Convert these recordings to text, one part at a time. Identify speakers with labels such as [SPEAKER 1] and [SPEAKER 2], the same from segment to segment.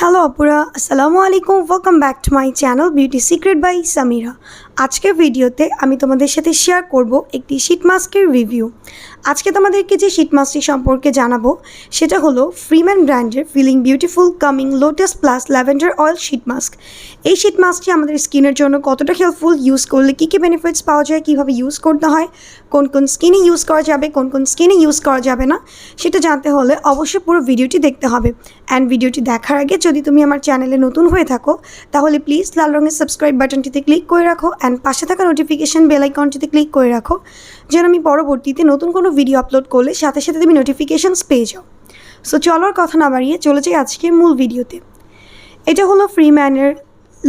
[SPEAKER 1] Hello আপুরা, আসসালামু আলাইকুম। Welcome back to my channel beauty secret by Samira. আজকের ভিডিওতে আমি তোমাদের সাথে শেয়ার করব একটি শীট মাস্কের রিভিউ। আজকে তোমাদেরকে যে শীট মাস্কটি সম্পর্কে জানাবো সেটা হলো ফ্রিম্যান ব্র্যান্ডের feeling beautiful calming lotus plus lavender oil sheet mask. এই শীট মাস্কটি আমাদের স্কিনের জন্য কতটা হেল্পফুল, ইউজ করলে কী কী বেনিফিটস পাওয়া যায়, কীভাবে ইউজ করতে হয়, কোন কোন স্কিনে ইউজ করা যাবে, কোন কোন স্কিনে ইউজ করা যাবে না, সেটা জানতে হলে অবশ্যই পুরো ভিডিওটি দেখতে হবে। অ্যান্ড ভিডিওটি দেখার আগে যদি তুমি আমার চ্যানেলে নতুন হয়ে থাকো তাহলে প্লিজ লাল রঙের সাবস্ক্রাইব বাটনটিতে ক্লিক করে রাখো অ্যান্ড পাশে থাকা নোটিফিকেশান বেল আইকনটিতে ক্লিক করে রাখো, যেন আমি পরবর্তীতে নতুন কোনো ভিডিও আপলোড করলে সাথে সাথে তুমি নোটিফিকেশানস পেয়ে যাও। সো চলোর কথা না বাড়িয়ে চলে যাই আজকের মূল ভিডিওতে। এটা হলো ফ্রিম্যানের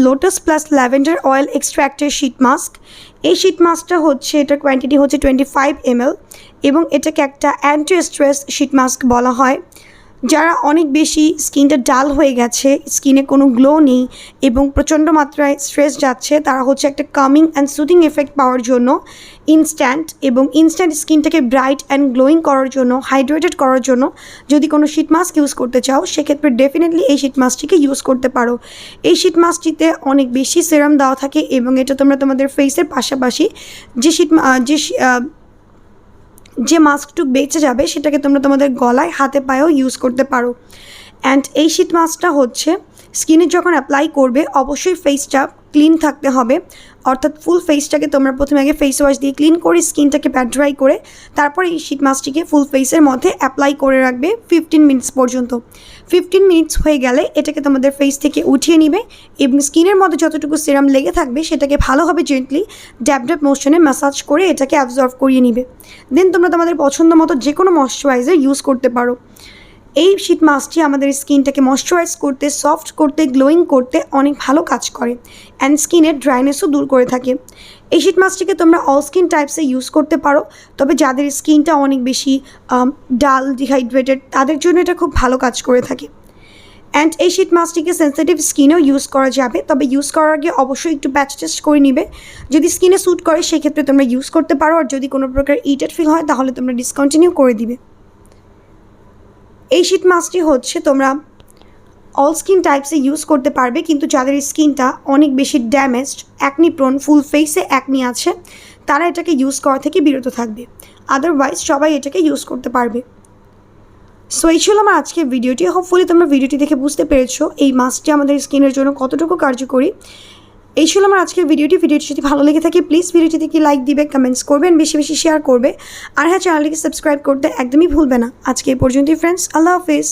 [SPEAKER 1] লোটাস প্লাস ল্যাভেন্ডার অয়েল এক্সট্র্যাক্টের শীট মাস্ক। এই শীট মাস্কটা হচ্ছে, এটার কোয়ান্টিটি হচ্ছে 25 ml এবং এটাকে একটা অ্যান্টি স্ট্রেস শীট মাস্ক বলা হয়। যারা অনেক বেশি স্কিনটা ডাল হয়ে গেছে, স্কিনে কোনো গ্লো নেই এবং প্রচণ্ড মাত্রায় স্ট্রেস যাচ্ছে, তারা হচ্ছে একটা কামিং অ্যান্ড সুদিং এফেক্ট পাওয়ার জন্য ইনস্ট্যান্ট স্কিনটাকে ব্রাইট অ্যান্ড গ্লোয়িং করার জন্য, হাইড্রেটেড করার জন্য যদি কোনো শীট মাস্ক ইউজ করতে চাও সেক্ষেত্রে ডেফিনেটলি এই শীট মাস্কটিকে ইউজ করতে পারো। এই শীট মাস্কটিতে অনেক বেশি সেরাম দেওয়া থাকে এবং এটা তোমরা তোমাদের ফেসের পাশাপাশি যে মাস্কটুক বেঁচে যাবে সেটাকে তোমরা তোমাদের গলায়, হাতে পায়েও ইউজ করতে পারো। অ্যান্ড এই শীট মাস্কটা হচ্ছে স্কিনে যখন অ্যাপ্লাই করবে অবশ্যই ফেসটা ক্লিন থাকতে হবে, অর্থাৎ ফুল ফেসটাকে তোমরা প্রথমে আগে ফেস ওয়াশ দিয়ে ক্লিন করে স্কিনটাকে প্যাট ড্রাই করে তারপরে এই শীট মাস্কটিকে ফুল ফেসের মধ্যে অ্যাপ্লাই করে রাখবে 15 মিনিটস পর্যন্ত। 15 মিনিটস হয়ে গেলে এটাকে তোমাদের ফেস থেকে উঠিয়ে নিবে এবং স্কিনের মধ্যে যতটুকু সিরাম লেগে থাকবে সেটাকে ভালোভাবে জেন্টলি ড্যাব ড্যাব মোশনে ম্যাসাজ করে এটাকে অ্যাবজর্ব করিয়ে নিবে। দেন তোমরা তোমাদের পছন্দ মতো যে কোনো ময়শ্চারাইজার ইউজ করতে পারো। এই শীট মাস্কটি আমাদের স্কিনটাকে ময়শ্চারাইজ করতে, সফট করতে, গ্লোয়িং করতে অনেক ভালো কাজ করে অ্যান্ড স্কিনের ড্রাইনেসও দূর করে থাকে। এই শীট মাস্কটিকে তোমরা অল স্কিন টাইপসে ইউজ করতে পারো, তবে যাদের স্কিনটা অনেক বেশি ডাল, ডিহাইড্রেটেড, তাদের জন্য এটা খুব ভালো কাজ করে থাকে। অ্যান্ড এই শীট মাস্কটিকে সেন্সিটিভ স্কিনেও ইউজ করা যাবে, তবে ইউজ করার আগে অবশ্যই একটু প্যাচ টেস্ট করে নিবে। যদি স্কিনে স্যুট করে সেক্ষেত্রে তোমরা ইউজ করতে পারো, আর যদি কোনো প্রকার ইরিটেট ফিল হয় তাহলে তোমরা ডিসকন্টিনিউ করে দিবে। এই শীট মাস্কটি হচ্ছে তোমরা অল স্কিন টাইপসে ইউজ করতে পারবে, কিন্তু যাদের স্কিনটা অনেক বেশি ড্যামেজড, অ্যাকনি প্রোন, ফুল ফেসে অ্যাকনি আছে, তারা এটাকে ইউজ করা থেকে বিরত থাকবে। আদারওয়াইজ সবাই এটাকে ইউজ করতে পারবে। সো এই ছিল আমার আজকের ভিডিওটি। হোপফুলি তোমরা ভিডিওটি দেখে বুঝতে পেরেছো এই মাস্কটি আমাদের স্কিনের জন্য কতটুকু কার্যকরী। এই ছিল আমার আজকের ভিডিওটি যদি ভালো লেগে থাকে প্লিজ ভিডিওটিতে কি লাইক দিবে, কমেন্টস করবেন, বেশি বেশি শেয়ার করবে, আর হ্যাঁ, চ্যানেলটিকে সাবস্ক্রাইব করতে একদমই ভুলবে না। আজকে এই পর্যন্তই ফ্রেন্ডস, আল্লাহ হাফেজ।